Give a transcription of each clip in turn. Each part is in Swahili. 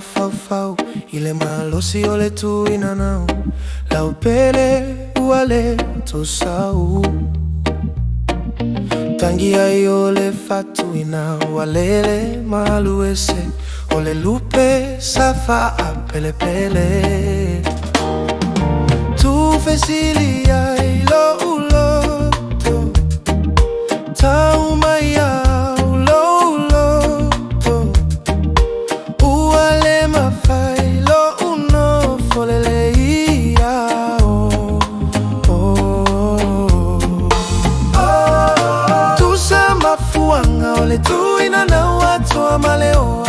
mafau ile malosi ole tu inanau la upele wale tosau tangia yole fatu ina walele maluese ole lupe safa apele pele tu fesilia ilo uloto taumaya ulo uloto uale mafailo uno folele iya Fuanga ole tu inana watu wa maleoa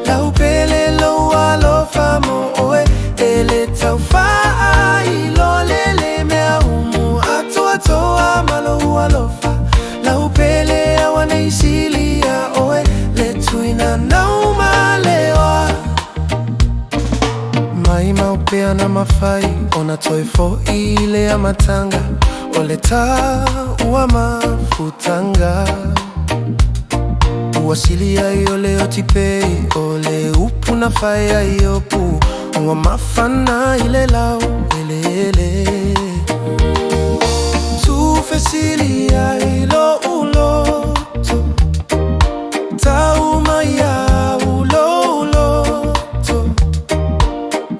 la upele lo walo famo oe ele taufaa ilo lele mea umu atu atoa malo walofa la upele ya wanaisilia oe letu inana umaleoa maima upea na mafai ona toifo ile ya matanga ole ta uwa mafutanga Uwasilia yole otipei ole upu na faya yopu Uwa mafana ile lau ele Tu fesilia ilo uloto Tauma ya uloto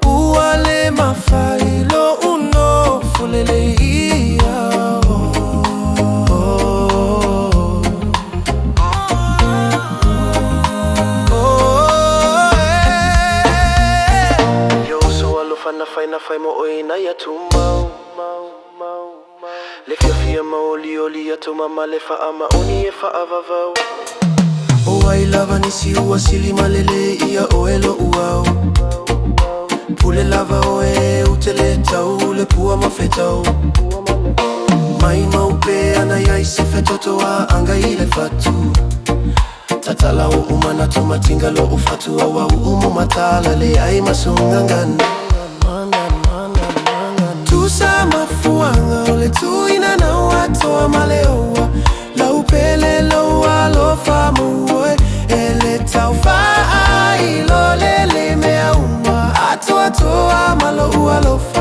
Uwale mafailo uno fulele iya na fai mo oina ya tu mau le fia maoli ya tu mama le fa ama oni e fa avavau o ai lava ni si uasili malele ia oelo uau pule lava oe utele tau le pua mafetau mai maupe ana ya isi fetotoa anga ile fatu tatala o umana tomatinga lo ufatu awa umu matala le ai masungangana Sama fuanga ole tu inana watu wa maleoa la upele lo walo famu ele taufaa ilo lele mea umwa atu atoa malo walofa